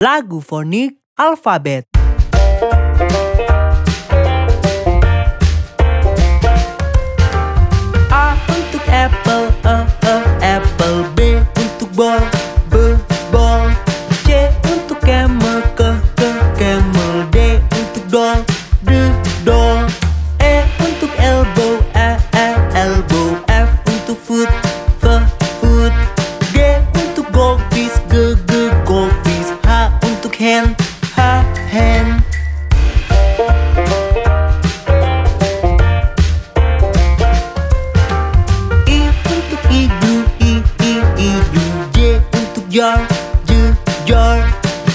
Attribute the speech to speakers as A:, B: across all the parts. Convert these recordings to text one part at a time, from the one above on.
A: Lagu fonik alfabet. A untuk apple, apple. B untuk ball, ball. C untuk camel, camel. D untuk doll, doll. E untuk elbow, elbow. F untuk foot, foot. G untuk goldfish, goldfish. H untuk hand, hand. I untuk igloo, igloo. J untuk jar, jar.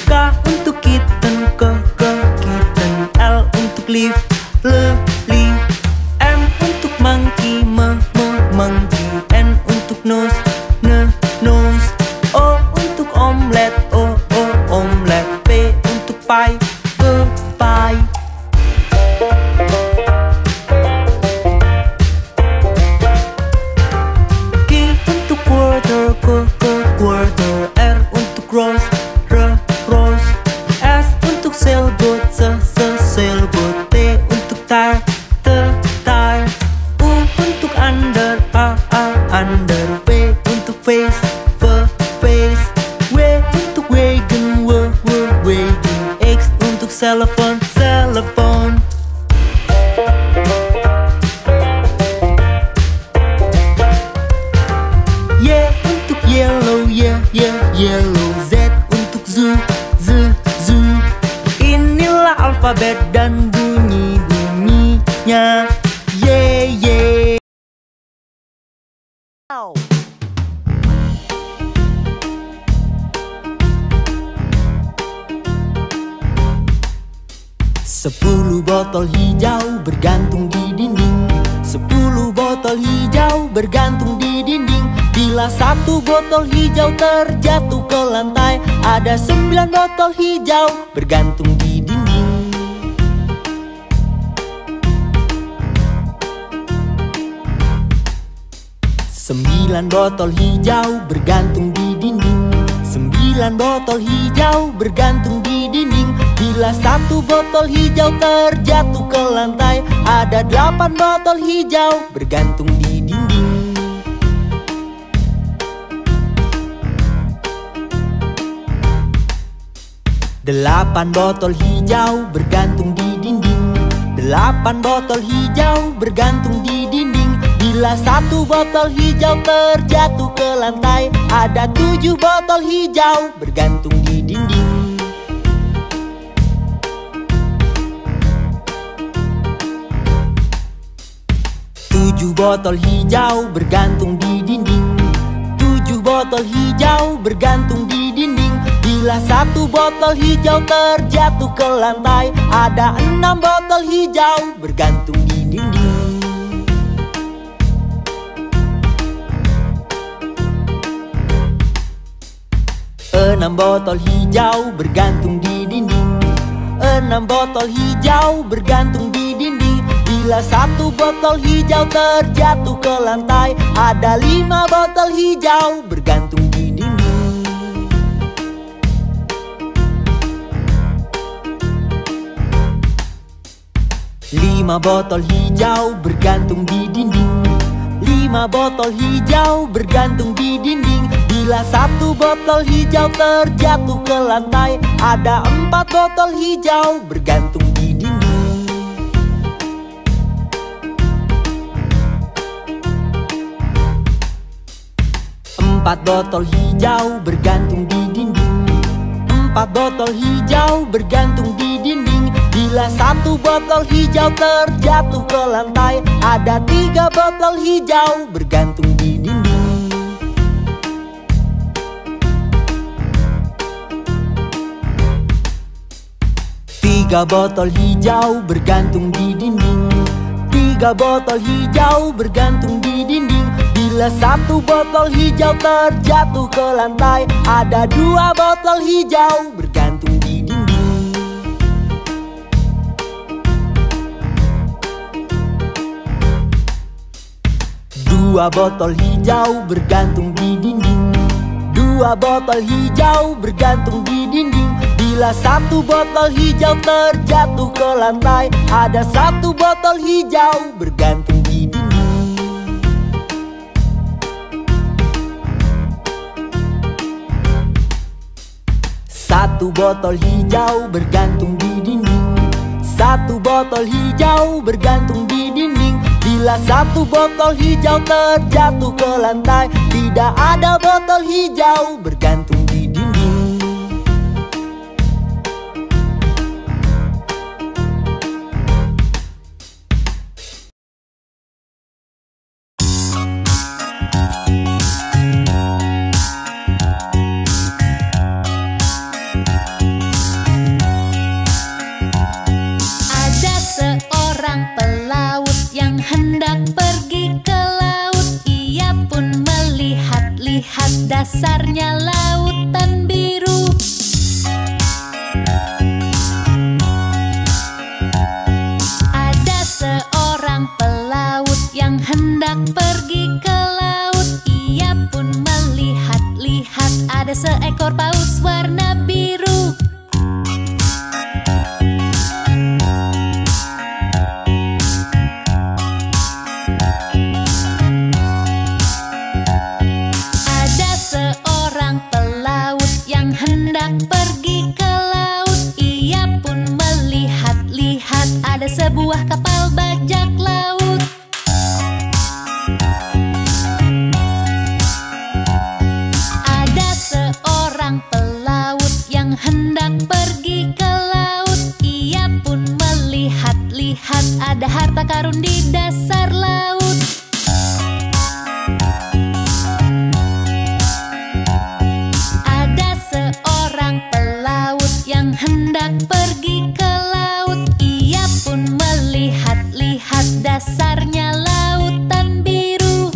A: K untuk kitten, kitten. L untuk leaf, leaf. M untuk monkey, monkey. N untuk nose, nose. O untuk omelet, omelet. P untuk pie, pie. Q untuk quarter, quarter. R untuk rose, rose. S untuk sailboat, sailboat. T untuk tire, tire. U untuk under, under. V untuk face, face. W untuk wagon, wagon. X untuk telephone, telephone. Y untuk yellow, yellow. Z untuk zoo, zoo. Inilah alfabet dan bunyi-bunyinya. Ye. Sepuluh botol hijau bergantung di dinding. 10 botol hijau bergantung di dinding. Bila satu botol hijau terjatuh ke lantai, ada 9 botol hijau bergantung di dinding. Sembilan botol hijau bergantung di dinding. 9 botol hijau bergantung di dinding. Bila satu botol hijau terjatuh ke lantai, ada 8 botol hijau bergantung di dinding. 8 botol hijau bergantung di dinding. 8 botol hijau bergantung di dinding. Bila satu botol hijau terjatuh ke lantai, ada 7 botol hijau bergantung di dinding. 7 botol hijau bergantung di dinding. 7 botol hijau bergantung di dinding. Bila satu botol hijau terjatuh ke lantai, ada 6 botol hijau bergantung di dinding. 6 botol hijau bergantung di dinding. 6 botol hijau bergantung di dinding. Bila satu botol hijau terjatuh ke lantai, ada 5 botol hijau bergantung di dinding. 5 botol hijau bergantung di dinding. 5 botol hijau bergantung di dinding. Bila satu botol hijau terjatuh ke lantai, ada 4 botol hijau bergantung di dinding. 4 botol hijau bergantung di dinding. 4 botol hijau bergantung di dinding. Bila satu botol hijau terjatuh ke lantai, ada 3 botol hijau bergantung di dinding. 3 botol hijau bergantung di dinding. 3 botol hijau bergantung di dinding. Bila satu botol hijau terjatuh ke lantai, ada 2 botol hijau bergantung di dinding. 2 botol hijau bergantung di dinding. 2 botol hijau bergantung di dinding. Bila satu botol hijau terjatuh ke lantai, ada satu botol hijau bergantung di dinding. Satu botol hijau bergantung di dinding. Satu botol hijau bergantung di dinding. Bila satu botol hijau terjatuh ke lantai, tidak ada botol hijau bergantung di dinding.
B: Dasarnya lautan biru. Ada seorang pelaut yang hendak pergi ke laut. Ia pun melihat-lihat ada seekor paus warna biru. Pergi ke laut, ia pun melihat-lihat ada sebuah kapal bajak laut. Ada seorang pelaut yang hendak pergi ke laut. Ia pun melihat-lihat ada harta karun di dasar laut. Hendak pergi ke laut, ia pun melihat-lihat dasarnya lautan biru.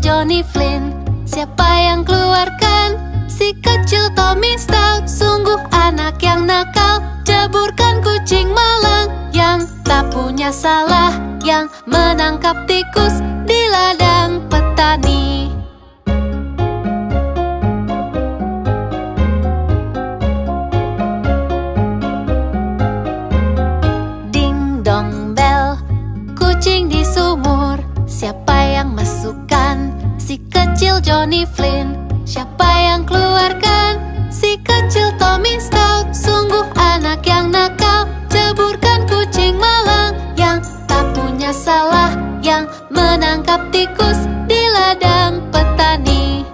B: Johnny Flynn. Siapa yang keluarkan? Si kecil Tommy Stout. Sungguh anak yang nakal. Jeburkan kucing malang yang tak punya salah, yang menangkap tikus di ladang petani. Ding dong bel, kucing di sumur. Siapa yang masukkan? Si kecil Johnny Flynn. Siapa yang keluarkan? Si kecil Tommy Stout. Sungguh anak yang nakal. Jeburkan kucing malang yang tak punya salah, yang menangkap tikus di ladang petani.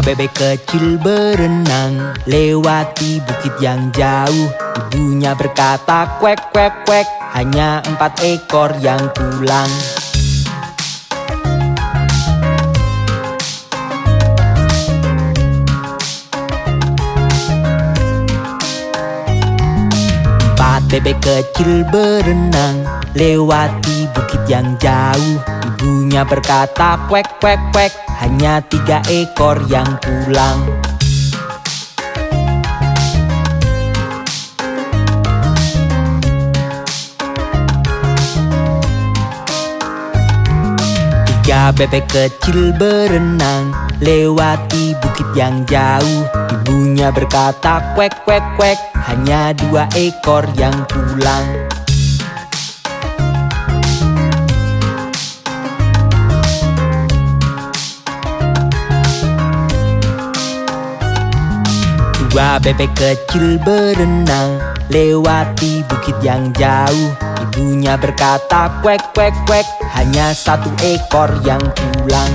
A: bebek kecil berenang lewati bukit yang jauh. Ibunya berkata kuek kuek kuek, hanya 4 ekor yang pulang. Bebek kecil berenang lewati bukit yang jauh. Ibunya berkata kuek kuek kuek, hanya 3 ekor yang pulang. Tiga bebek kecil berenang lewati bukit yang jauh. Ibunya berkata kuek kuek kuek, hanya 2 ekor yang pulang. Dua bebek kecil berenang lewati bukit yang jauh. Ibunya berkata kuek kuek kuek, hanya 1 ekor yang pulang.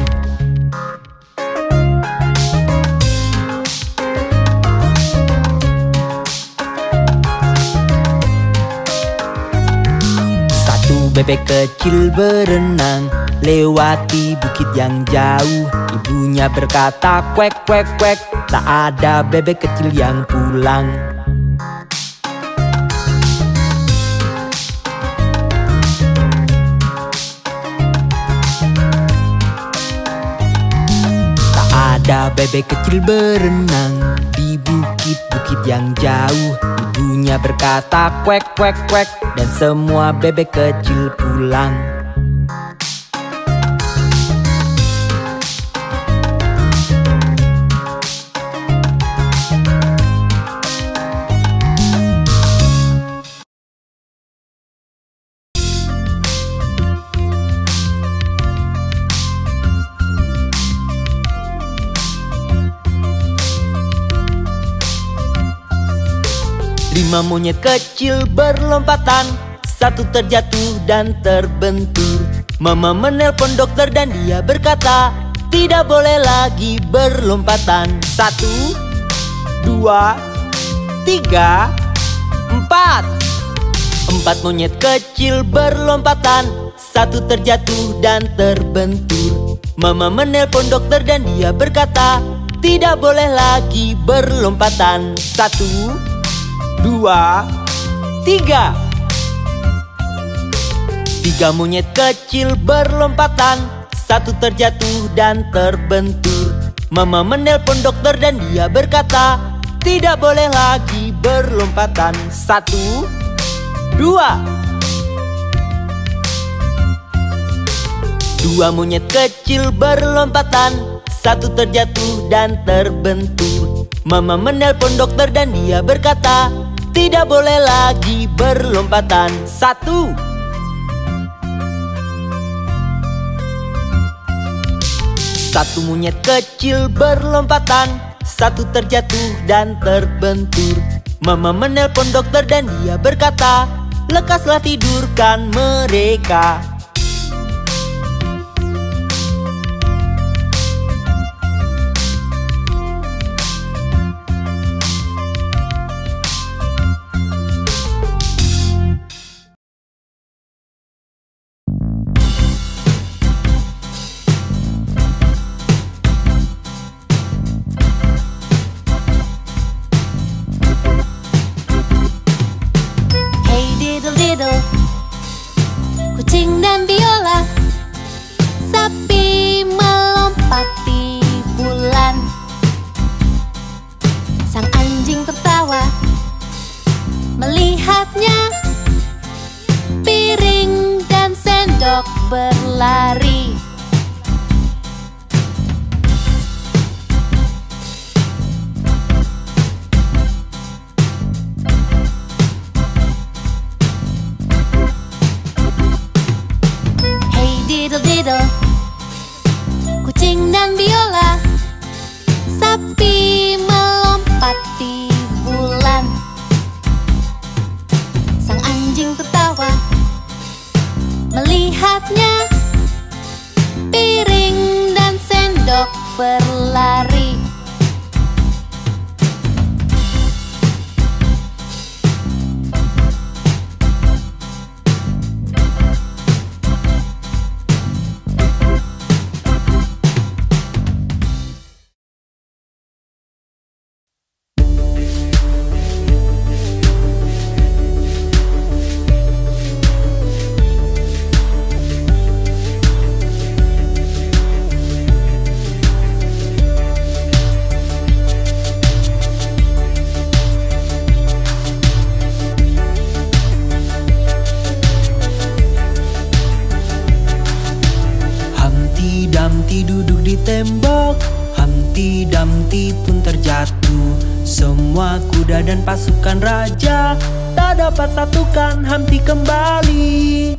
A: Bebek kecil berenang lewati bukit yang jauh. Ibunya berkata kuek kuek kuek, tak ada bebek kecil yang pulang. Tak ada bebek kecil berenang di bukit-bukit yang jauh. Ibunya berkata kuek kuek kuek, dan semua bebek kecil pulang. Lima monyet kecil berlompatan, satu terjatuh dan terbentur. Mama menelpon dokter dan dia berkata, tidak boleh lagi berlompatan. 1, 2, 3, 4. 4 monyet kecil berlompatan, satu terjatuh dan terbentur. Mama menelpon dokter dan dia berkata, tidak boleh lagi berlompatan. 1, 2, 3. 3 monyet kecil berlompatan, satu terjatuh dan terbentur. Mama menelpon dokter dan dia berkata, tidak boleh lagi berlompatan. 1, 2. 2 monyet kecil berlompatan, satu terjatuh dan terbentur. Mama menelpon dokter dan dia berkata, tidak boleh lagi berlompatan. 1. 1 monyet kecil berlompatan, satu terjatuh dan terbentur. Mama menelpon dokter dan dia berkata, lekaslah tidurkan mereka.
B: Kucing dan biola, sapi melompati bulan. Sang anjing tertawa melihatnya, piring dan sendok berlari. Kucing dan biola, sapi melompati bulan. Sang anjing tertawa melihatnya,
A: Dumpty duduk di tembok, Humpty Dumpty pun terjatuh. Semua kuda dan pasukan raja tak dapat satukan Humpty kembali.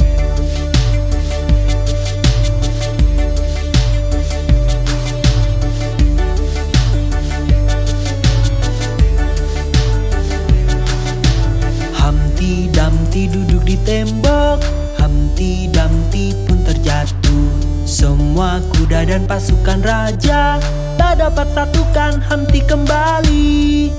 A: Humpty Dumpty duduk di tembok, Humpty Dumpty pun terjatuh. Semua kuda dan pasukan raja tak dapat satukan Humpty kembali.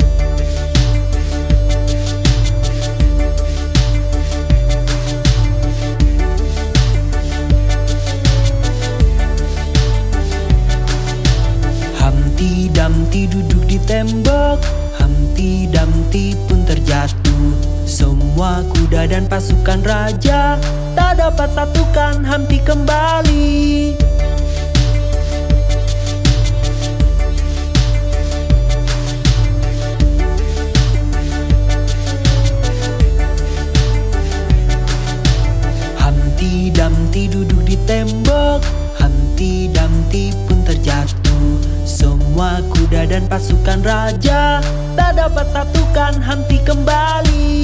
A: Humpty Dumpty duduk di tembok, Humpty Dumpty pun terjatuh. Semua kuda dan pasukan raja tak dapat satukan Humpty kembali. Humpty Dumpty duduk di tembok, Humpty Dumpty pun terjatuh. Semua kuda dan pasukan raja tak dapat satukan Humpty kembali.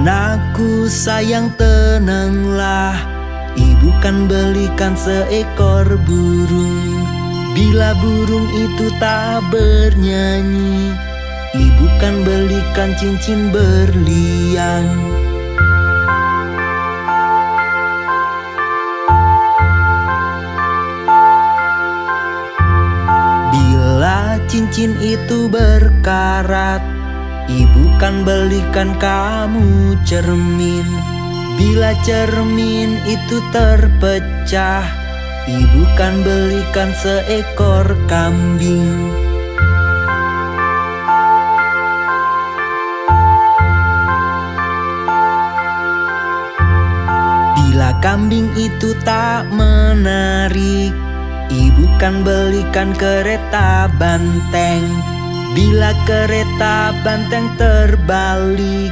A: Anakku sayang tenanglah, ibu kan belikan seekor burung. Bila burung itu tak bernyanyi, ibu kan belikan cincin berlian. Bila cincin itu berkarat, ibu kan belikan kamu cermin. Bila cermin itu terpecah, ibu kan belikan seekor kambing. Bila kambing itu tak menarik, ibu kan belikan kereta banteng. Bila kereta banteng terbalik,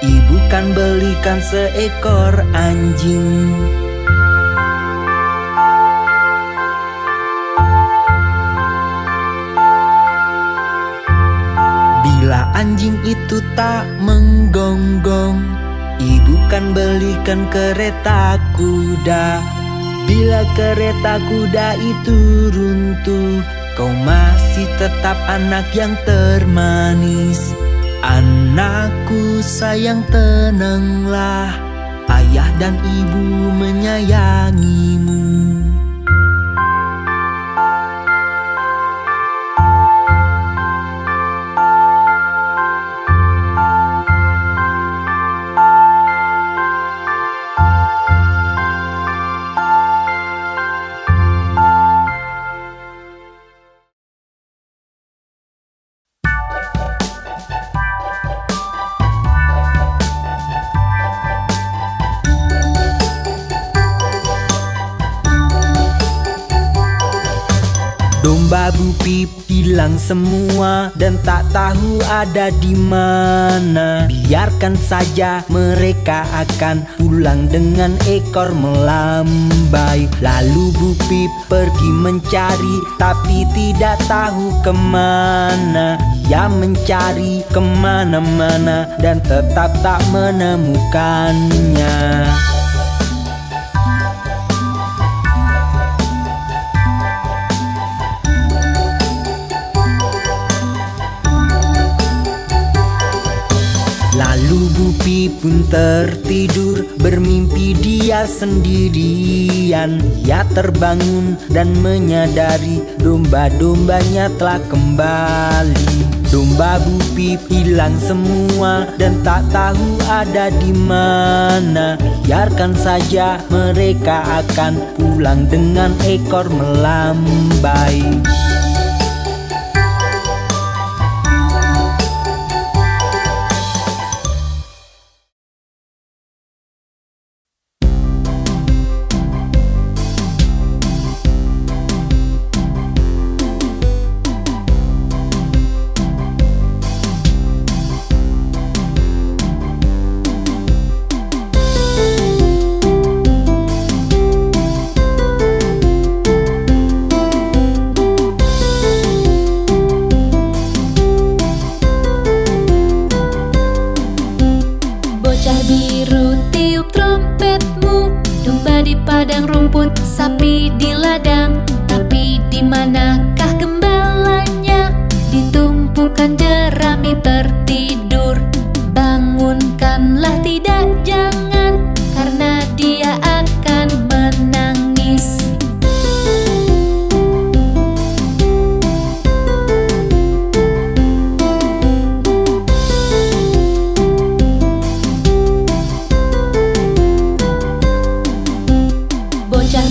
A: ibu kan belikan seekor anjing. Bila anjing itu tak menggonggong, ibu kan belikan kereta kuda. Bila kereta kuda itu runtuh, kau masih tetap anak yang termanis. Anakku sayang tenanglah, ayah dan ibu menyayangimu. Domba Bu Pip hilang semua dan tak tahu ada di mana. Biarkan saja, mereka akan pulang dengan ekor melambai. Lalu Bu Pip pergi mencari, tapi tidak tahu kemana. Ia mencari kemana-mana dan tetap tak menemukannya. Lalu Bu Pip pun tertidur, bermimpi dia sendirian. Ia terbangun dan menyadari domba-dombanya telah kembali. Domba Bupip hilang semua dan tak tahu ada di mana. Biarkan saja, mereka akan pulang dengan ekor melambai.
B: Biru tiup trompetmu, domba di padang rumput, sapi di ladang. Tapi di manakah gembalanya? Ditumpukan jerami tertidur. Bangunkanlah, tidak jangan, karena dia akan menangis.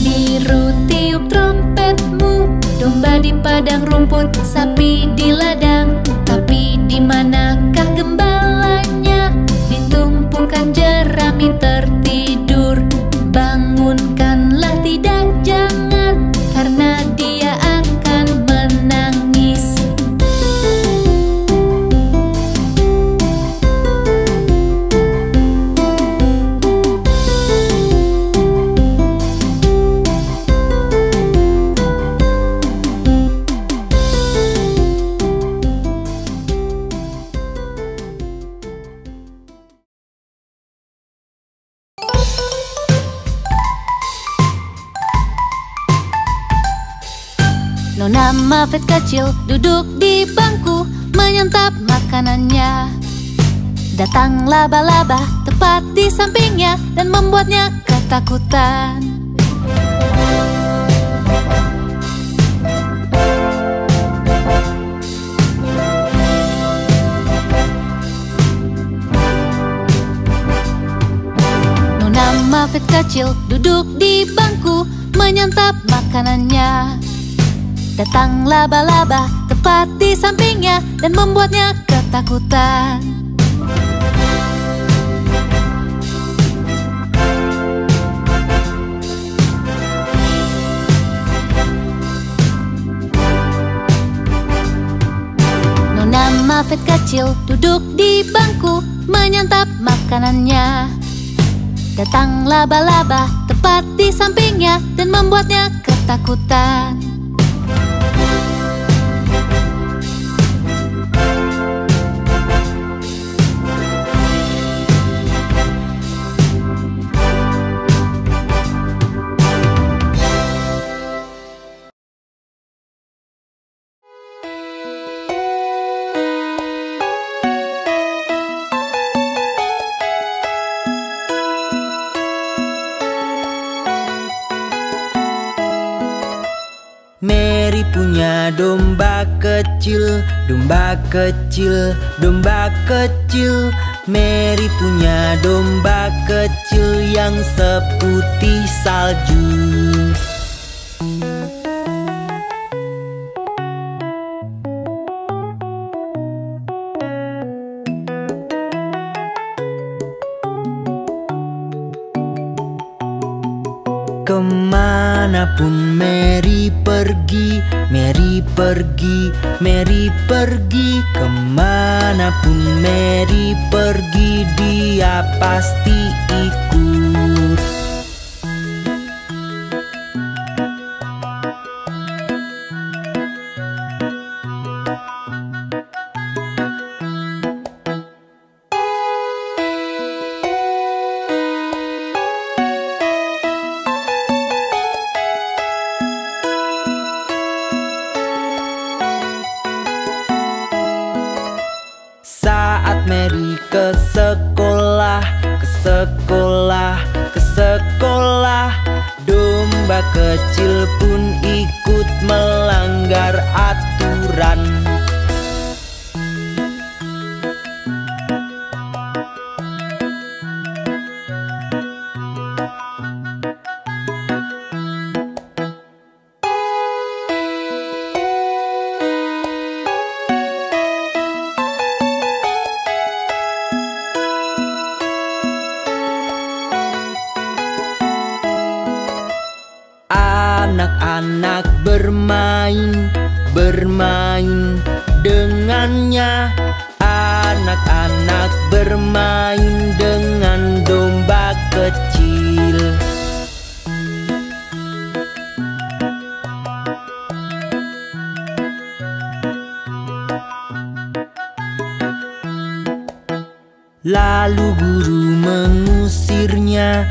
B: Biru tiup trompetmu, domba di padang rumput, sapi di ladang. Tapi di manakah gembalanya? Ditumpukan jerami tertidur. Bangunkanlah, tidak jangan, karena dia akan menangis. Nona Muffet kecil duduk di bangku menyantap makanannya. Datang laba-laba tepat di sampingnya dan membuatnya ketakutan. Nona Muffet kecil duduk di bangku menyantap makanannya. Datang laba-laba tepat di sampingnya dan membuatnya ketakutan. Nona Muffet kecil duduk di bangku menyantap makanannya. Datang laba-laba tepat di sampingnya dan membuatnya ketakutan.
A: Mary punya domba kecil, domba kecil, domba kecil. Mary punya domba kecil yang seputih salju. Kemanapun Mary pergi, Mary pergi, Mary pergi. Kemanapun Mary pergi, dia pasti ikut. Saat Mary ke sekolah, ke sekolah, ke sekolah, domba kecil pun ikut melanggar aturan. Anak-anak bermain dengannya. Anak-anak bermain dengan domba kecil. Lalu guru mengusirnya.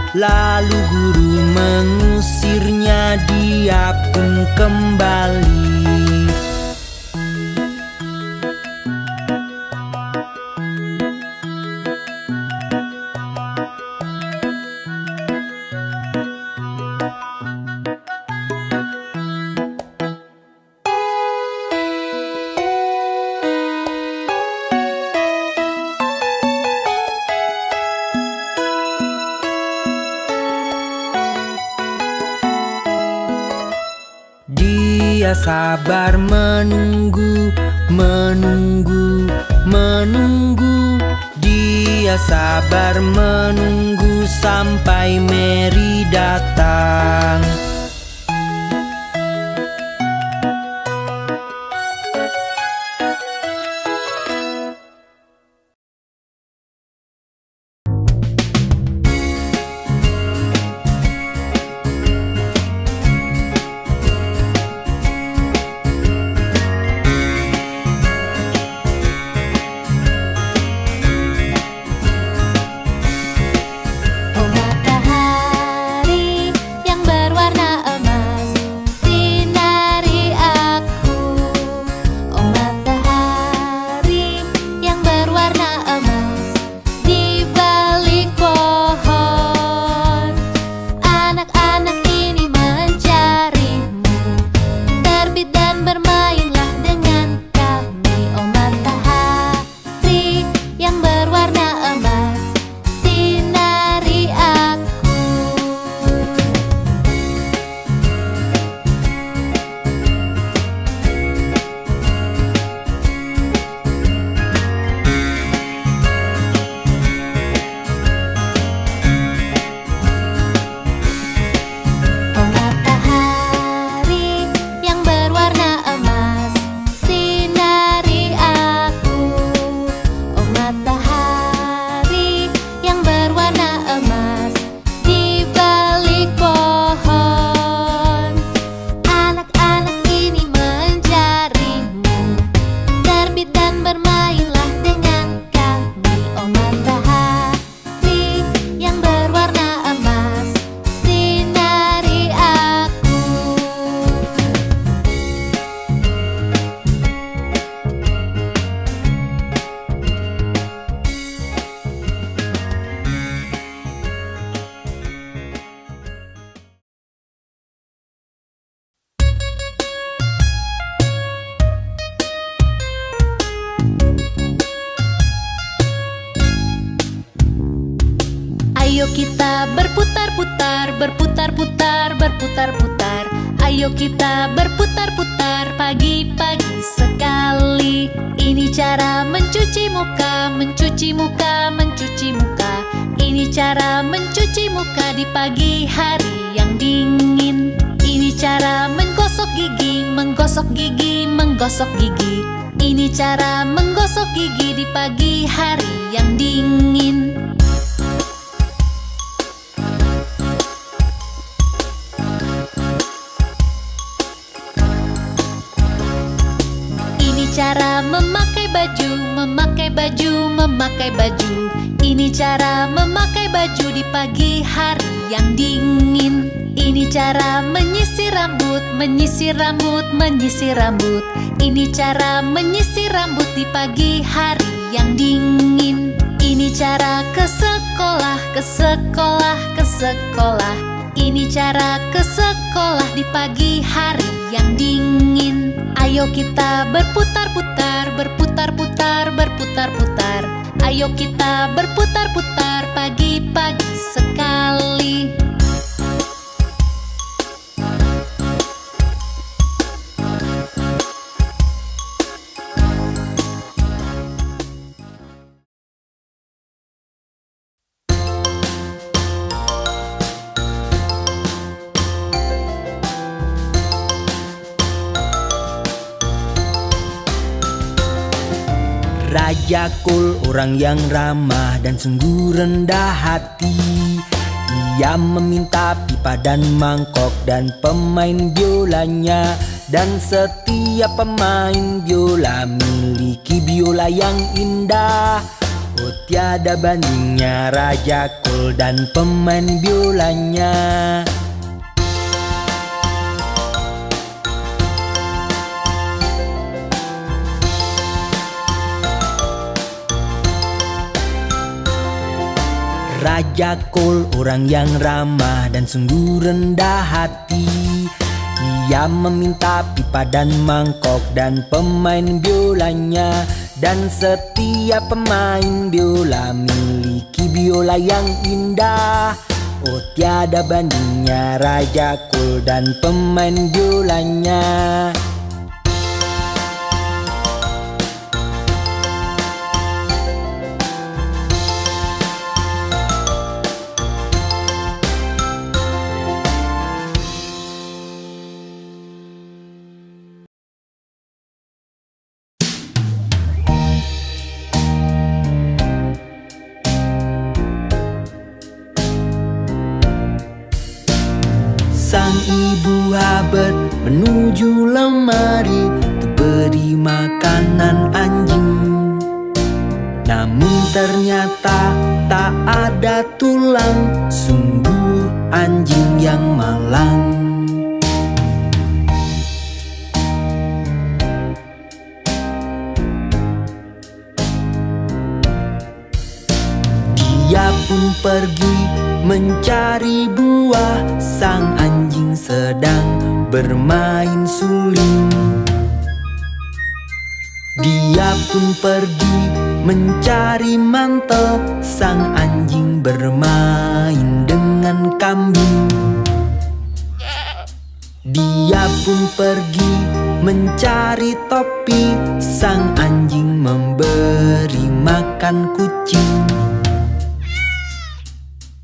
A: Lalu guru mengusirnya, dia pun kembali. Dia sabar menunggu. Dia sabar menunggu sampai Mary datang.
B: Ayo kita berputar-putar, berputar-putar, berputar-putar. Ayo kita berputar-putar pagi-pagi sekali. Ini cara mencuci muka, mencuci muka, mencuci muka. Ini cara mencuci muka di pagi hari yang dingin. Ini cara menggosok gigi, menggosok gigi, menggosok gigi. Ini cara menggosok gigi di pagi hari yang dingin. Cara memakai baju, memakai baju, memakai baju. Ini cara memakai baju di pagi hari yang dingin. Ini cara menyisir rambut, menyisir rambut, menyisir rambut. Ini cara menyisir rambut di pagi hari yang dingin. Ini cara ke sekolah, ke sekolah, ke sekolah. Ini cara ke sekolah di pagi hari yang dingin. Ayo kita berputar-putar, berputar-putar, berputar-putar. Ayo kita berputar-putar pagi-pagi sekali.
A: Raja Kul orang yang ramah dan sungguh rendah hati. Ia meminta pipa dan mangkok dan pemain biolanya. Dan setiap pemain biola miliki biola yang indah. Oh tiada bandingnya Raja Kul dan pemain biolanya. Raja Kul orang yang ramah dan sungguh rendah hati. Ia meminta pipa dan mangkok dan pemain biolanya. Dan setiap pemain biola miliki biola yang indah. Oh tiada bandingnya Raja Kul dan pemain biolanya. Sang ibu Habet menuju lemari untuk beri makanan anjing. Namun ternyata tak ada tulang, sungguh anjing yang malang. Dia pun pergi mencari buah. Sang anjing sedang bermain suling. Dia pun pergi mencari mantel. Sang anjing bermain dengan kambing. Dia pun pergi mencari topi. Sang anjing memberi makan kucing.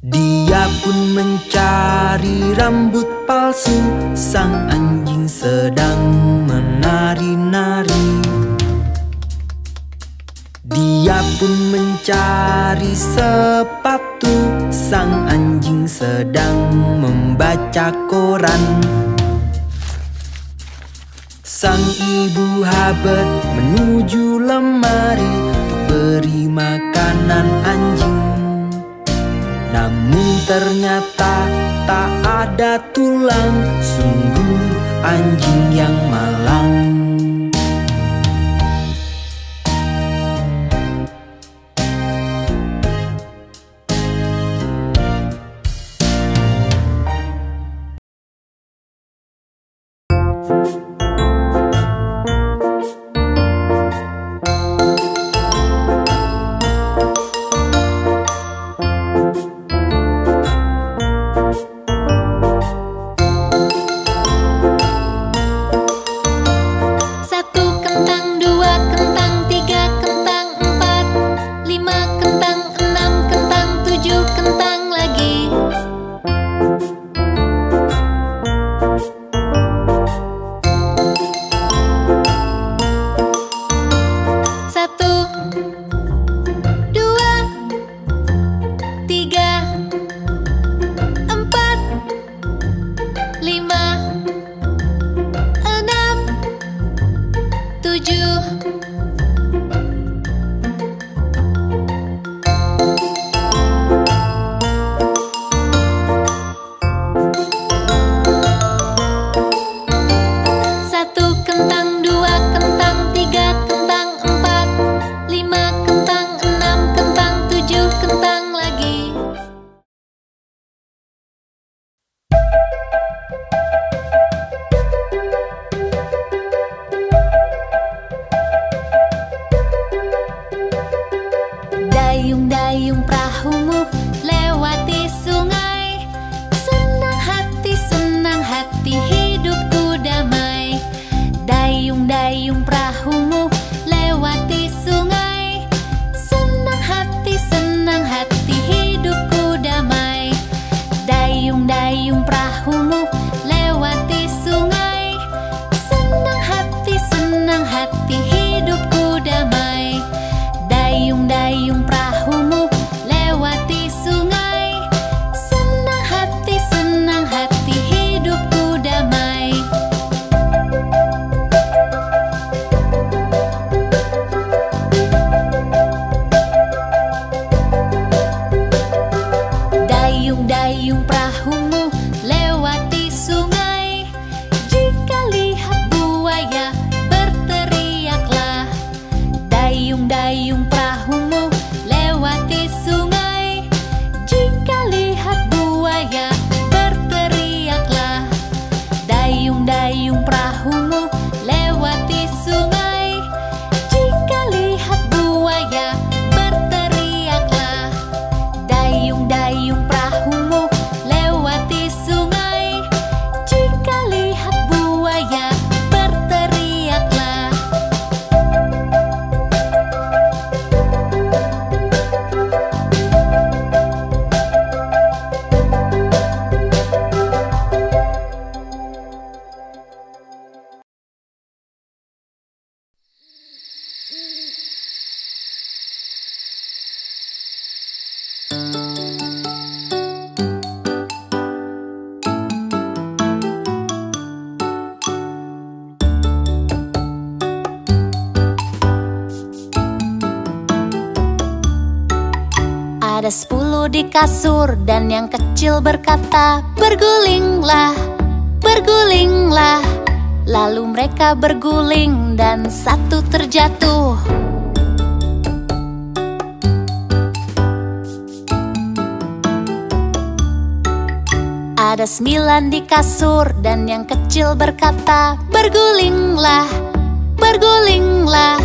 A: Dia pun mencari rambut palsu. Sang anjing sedang menari-nari. Dia pun mencari sepatu. Sang anjing sedang membaca koran. Sang ibu Habet menuju lemari untuk beri makanan anjing. Namun ternyata tak ada tulang, sungguh anjing yang malang.
B: Dayung-dayung perahumu lewati sungai. Senang hati hidupku damai. Dayung-dayung perahumu lewati sungai. Senang hati hidupku damai. Dayung-dayung perahumu lewati sungai. Senang hati hidupku damai. Ada 10 di kasur dan yang kecil berkata, bergulinglah, bergulinglah. Lalu mereka berguling dan satu terjatuh. Ada 9 di kasur dan yang kecil berkata, bergulinglah, bergulinglah.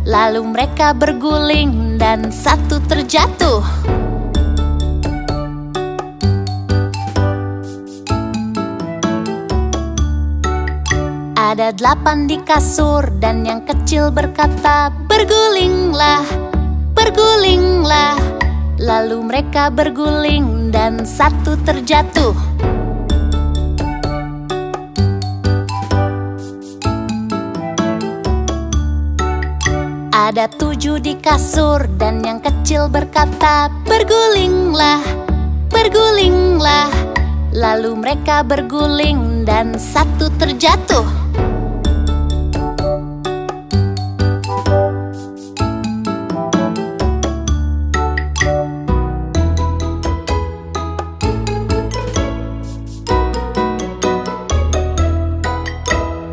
B: Lalu mereka berguling dan satu terjatuh. Ada 8 di kasur dan yang kecil berkata, bergulinglah, bergulinglah. Lalu mereka berguling dan satu terjatuh. Ada 7 di kasur dan yang kecil berkata, bergulinglah, bergulinglah. Lalu mereka berguling dan satu terjatuh.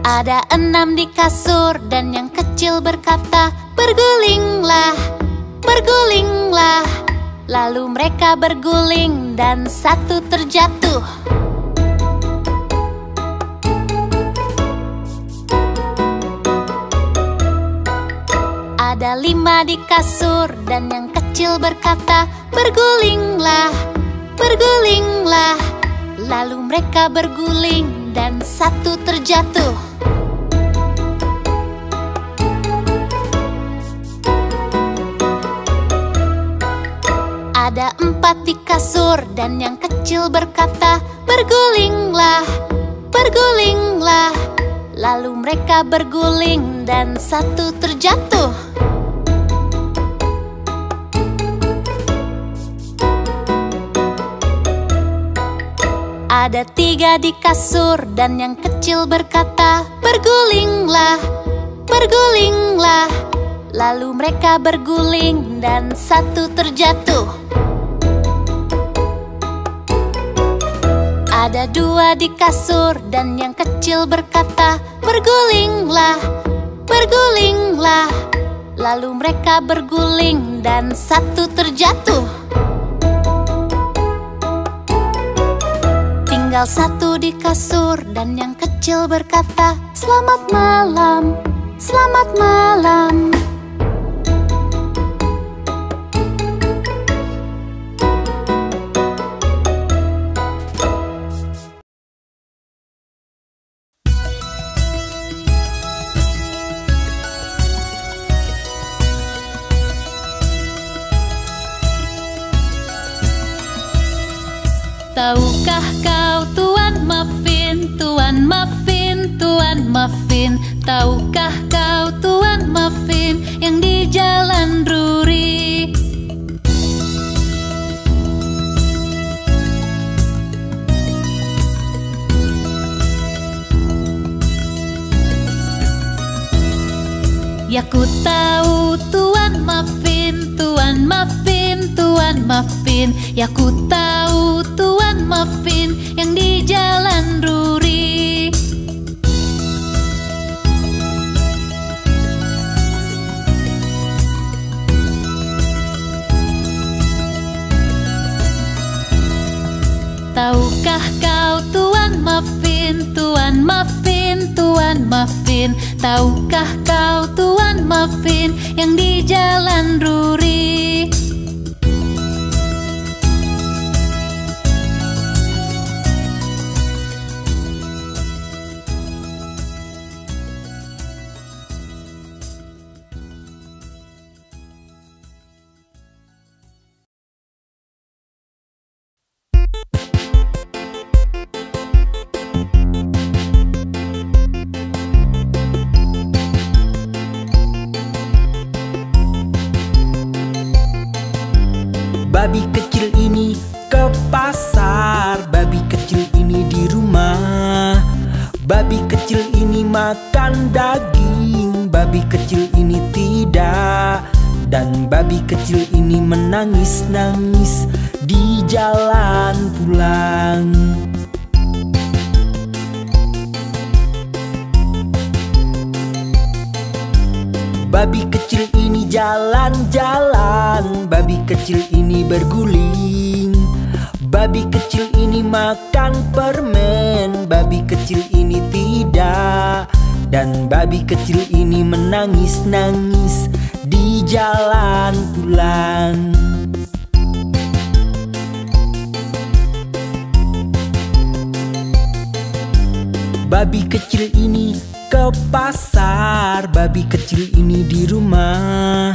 B: Ada 6 di kasur dan yang kecil berkata, bergulinglah, bergulinglah. Lalu mereka berguling dan satu terjatuh. Ada 5 di kasur dan yang kecil berkata, bergulinglah, bergulinglah. Lalu mereka berguling dan satu terjatuh. Ada 4 di kasur dan yang kecil berkata, bergulinglah, bergulinglah. Lalu mereka berguling dan satu terjatuh. Ada 3 di kasur dan yang kecil berkata, bergulinglah, bergulinglah. Lalu mereka berguling dan satu terjatuh. Ada 2 di kasur dan yang kecil berkata, bergulinglah, bergulinglah. Lalu mereka berguling dan satu terjatuh. Tinggal 1 di kasur dan yang kecil berkata, selamat malam, selamat malam.
C: Tahukah kau Tuan Muffin, Tuan Muffin, Tuan Muffin? Tahukah kau Tuan Muffin yang di Jalan Drury? Ya ku tahu Tuan Muffin, Tuan Muffin, Tuan Muffin. Ya ku tahu Tuan Muffin yang di Jalan Drury. Tahukah kau Tuan Muffin, Tuan Muffin, Tuan Muffin? Tahukah kau Tuan Muffin yang di Jalan Drury?
A: Babi kecil ini ke pasar, babi kecil ini di rumah. Babi kecil ini makan daging, babi kecil ini tidak. Dan babi kecil ini menangis-nangis di jalan pulang. Babi kecil ini jalan-jalan, babi kecil ini berguling. Babi kecil ini makan permen, babi kecil ini tidak. Dan babi kecil ini menangis-nangis di jalan pulang. Babi kecil ini ke pasar, babi kecil ini di rumah.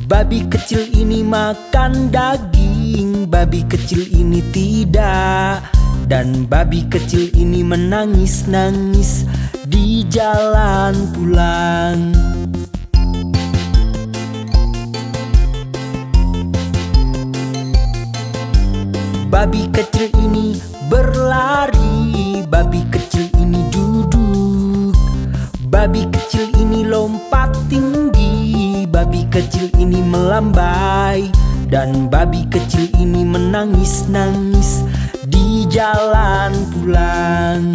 A: Babi kecil ini makan daging, babi kecil ini tidak. Dan babi kecil ini menangis-nangis di jalan pulang. Babi kecil ini berlari, babi kecil ini duduk. Babi kecil ini lompat tinggi, babi kecil ini melambai. Dan babi kecil ini menangis-nangis di jalan pulang.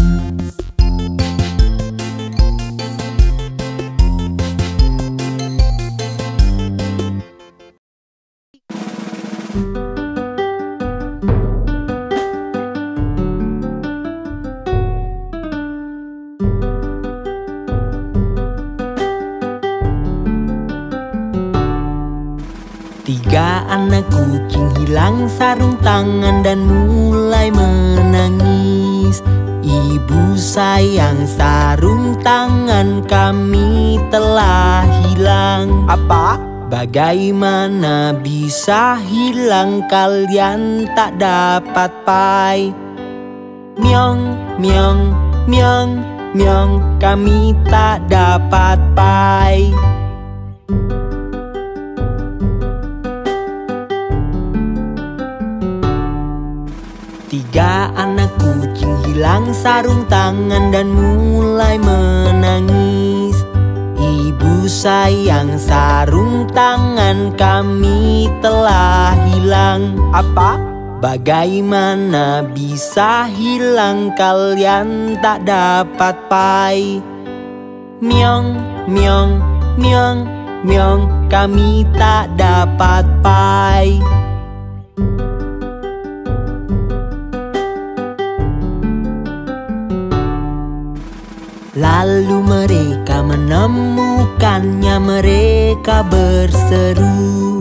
A: Tiga anak kucing hilang sarung tangan dan mulai menangis. Ibu sayang, sarung tangan kami telah hilang. Apa? Bagaimana bisa hilang, kalian tak dapat pai. Myong, myong, myong, myong, kami tak dapat pai. Tiga anak kucing hilang sarung tangan dan mulai menangis. Ibu sayang, sarung tangan kami telah hilang. Apa? Bagaimana bisa hilang, kalian tak dapat pai. Myong, myong, myong, myong, kami tak dapat pai. Lalu mereka menemukannya, mereka berseru,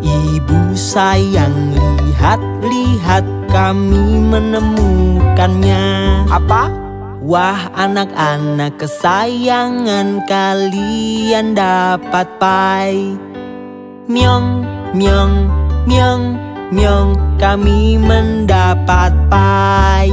A: ibu sayang, lihat-lihat kami menemukannya. Apa? Wah anak-anak kesayangan, kalian dapat pai. Myong, myong, myong, myong, kami mendapat pai.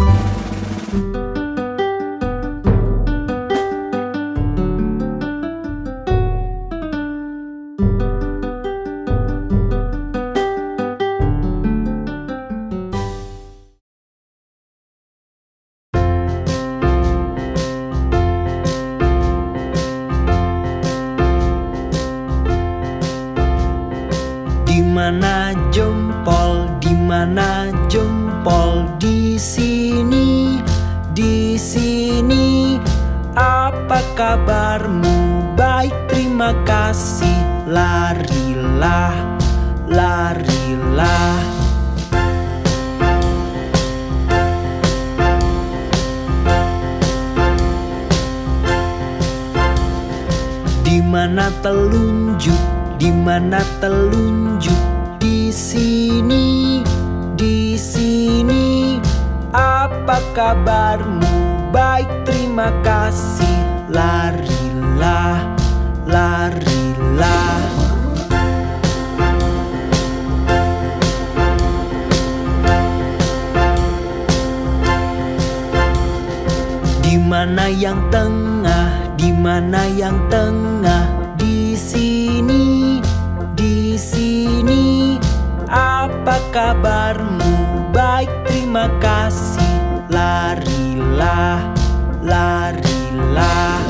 A: Dimana jempol, dimana jempol? Di sini, di sini. Apa kabarmu? Baik, terima kasih. Larilah, larilah. Dimana telunjuk? Dimana telunjuk? Di sini, di sini. Apa kabarmu? Baik, terima kasih. Larilah, larilah. Dimana yang tengah? Dimana yang tengah? Di sini, di sini. Apa kabarmu? Baik, terima kasih. Larilah, larilah.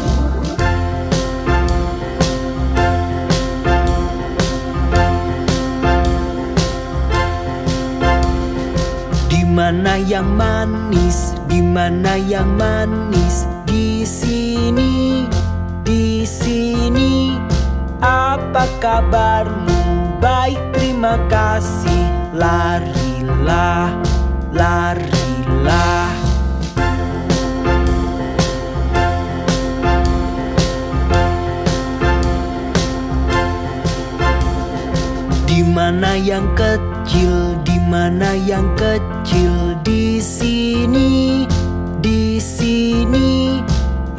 A: mana yang manis? Di mana yang manis? Di sini, di sini. Apa kabarmu? Baik, terima kasih. Larilah, larilah. Di mana yang kecil? Di mana yang kecil? Di sini, di sini.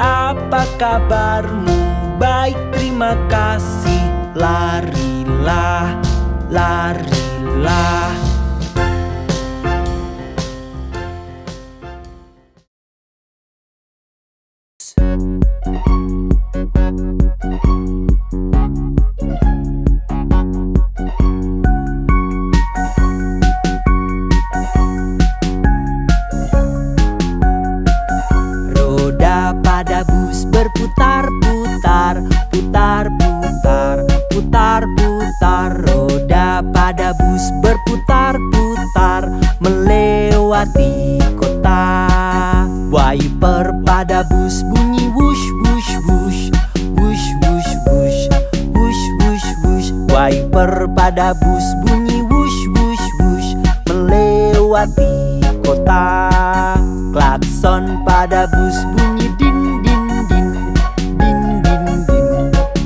A: Apa kabarmu? Baik, terima kasih. Larilah, larilah. Roda pada bus berputar-putar, putar-putar, putar-putar. Roda pada bus berputar-putar melewati kota. Wiper pada bus bunyi wush, wush, wush, wush, wush, wush, wush, wush, wush. Wiper pada bus bunyi wush, wush, wush melewati kota. Klakson pada bus bunyi din, din, din, din, din, din,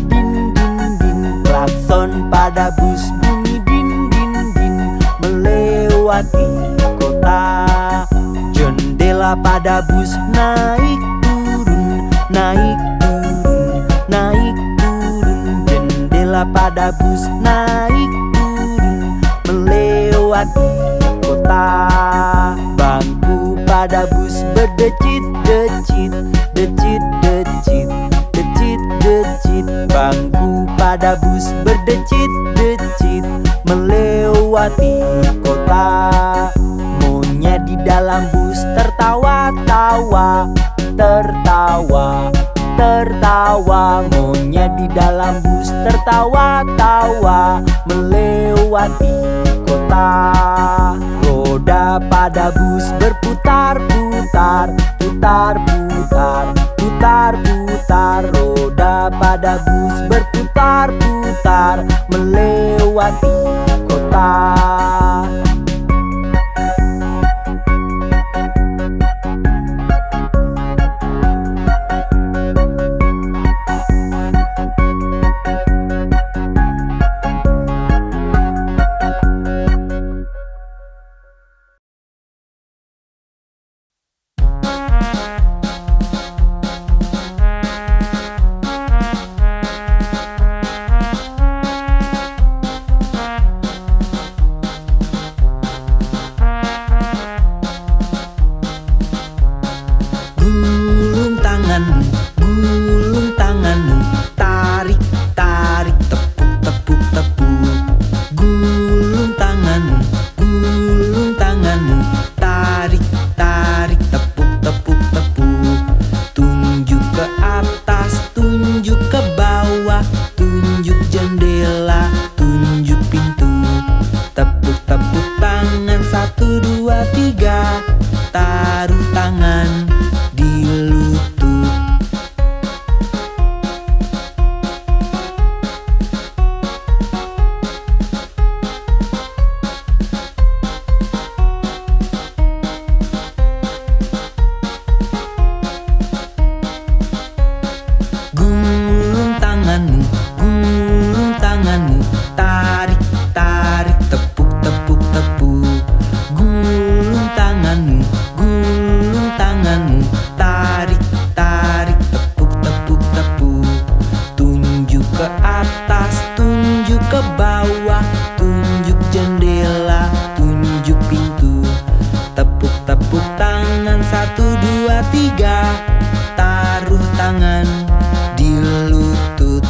A: din, din, din. Klakson pada bus bunyi din, din, din melewati kota. Jendela pada bus naik turun, naik turun, naik turun. Jendela pada bus naik turun melewati kota. Bangku pada bus berdecit-decit, decit-decit, decit-decit. Bangku pada bus berdecit-decit melewati kota. Monyet di dalam bus tertawa-tawa, tertawa, tertawa. Monyet di dalam bus tertawa-tawa melewati kota. Roda pada bus berputar-putar, putar-putar, putar-putar. Roda pada bus berputar-putar melewati kota. Gulung tanganmu, gulung tanganmu. Tarik, tarik, tepuk, tepuk, tepuk. Gulung tanganmu, gulung tanganmu. Tarik, tarik, tepuk, tepuk, tepuk. Tunjuk ke atas, tunjuk ke bawah. Tunjuk jendela, tunjuk pintu. Tepuk, tepuk tangan, 1, 2, 3. Taruh tangan di lutut. Gulung tanganmu, gulung tanganmu. Tarik, tarik, tepuk, tepuk, tepuk. Gulung tanganmu, gulung tanganmu. Tarik, tarik, tepuk, tepuk, tepuk. Tunjuk ke atas, tunjuk ke bawah. Tunjuk jendela, tunjuk pintu. Tepuk, tepuk tangan, 1, 2, 3. Taruh tangan di lutut.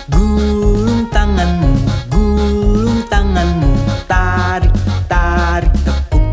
A: Gulung tanganmu, gulung tanganmu. Tarik, tarik, tepuk,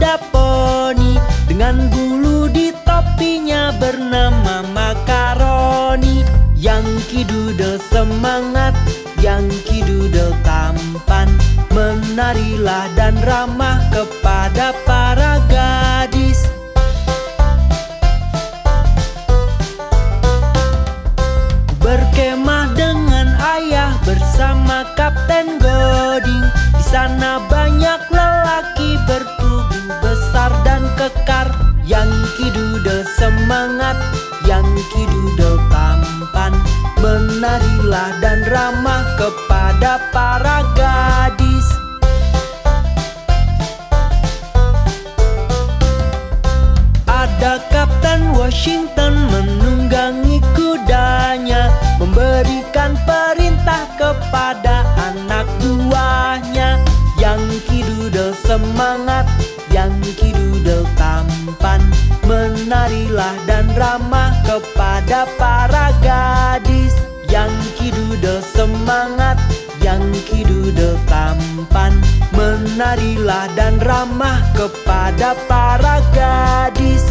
A: kuda poni dengan bulu di topinya bernama makaroni. Yankee Doodle semangat, Yankee Doodle tampan, menarilah dan ramah kepada para gadis. Berkemah dengan ayah bersama Kapten Goding. Di sana banyak lelaki bertubuh besar dan kekar. Yankee Doodle semangat, Yankee Doodle tampan, menarilah dan ramah kepada para gadis. Ada Kapten Washington menunggangi kudanya, memberikan perintah kepada anak buahnya. Yankee Doodle semangat, Yankee Doodle tampan, menarilah dan ramah kepada para gadis. Yankee Doodle semangat, Yankee Doodle tampan, menarilah dan ramah kepada para gadis.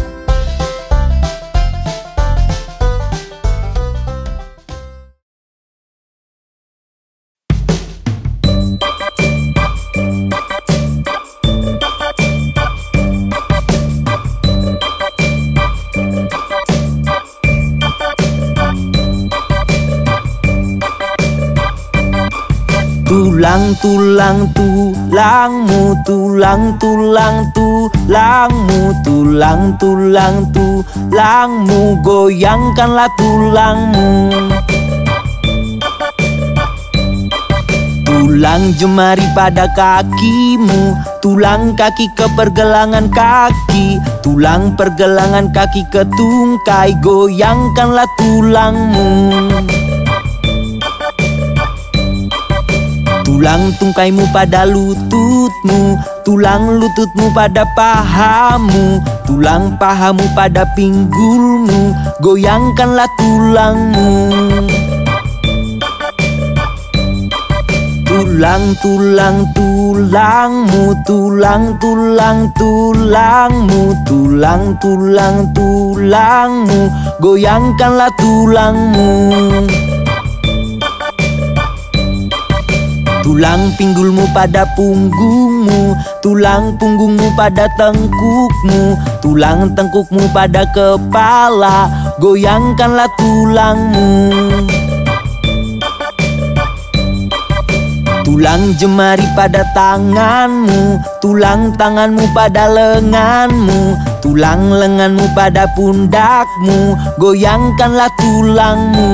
A: Tulang, tulang, tulangmu, tulang, tulang, tulangmu, tulang, tulang, tulangmu, goyangkanlah tulangmu. Tulang jemari pada kakimu, tulang kaki ke pergelangan kaki, tulang pergelangan kaki ke tungkai, goyangkanlah tulangmu. Tulang tungkaimu pada lututmu, tulang lututmu pada pahamu, tulang pahamu pada pinggulmu, goyangkanlah tulangmu. Tulang, tulang, tulangmu, tulang, tulang, tulangmu, tulang, tulang, tulangmu, goyangkanlah tulangmu. Tulang pinggulmu pada punggungmu, tulang punggungmu pada tengkukmu, tulang tengkukmu pada kepala, goyangkanlah tulangmu. Tulang jemari pada tanganmu, tulang tanganmu pada lenganmu, tulang lenganmu pada pundakmu, goyangkanlah tulangmu.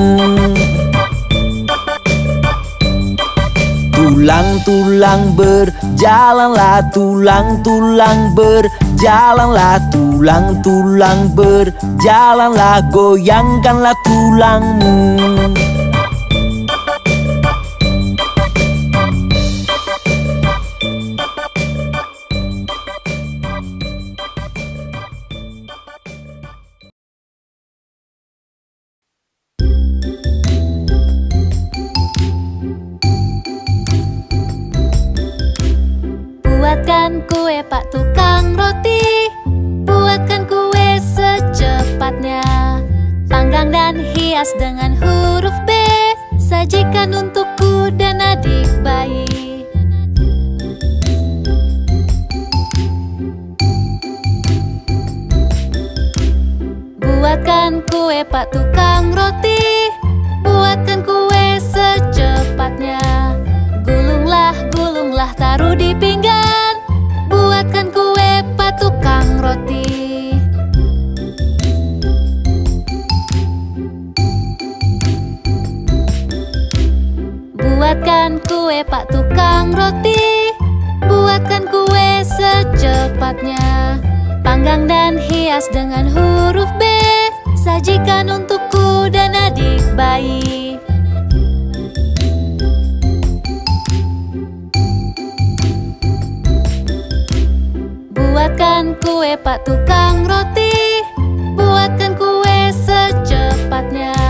A: Tulang-tulang berjalanlah, tulang-tulang berjalanlah, tulang-tulang berjalanlah, goyangkanlah tulangmu.
B: Buatkan kue Pak Tukang Roti, buatkan kue secepatnya. Panggang dan hias dengan huruf B, sajikan untukku dan adik bayi. Buatkan kue Pak Tukang Roti, buatkan kue secepatnya. Gulunglah, gulunglah, taruh di pinggan, buatkan kue Pak Tukang Roti. Buatkan kue Pak Tukang Roti, buatkan kue secepatnya. Panggang dan hias dengan huruf B, sajikan untukku dan adik bayi. Buatkan kue Pak Tukang Roti, buatkan kue secepatnya.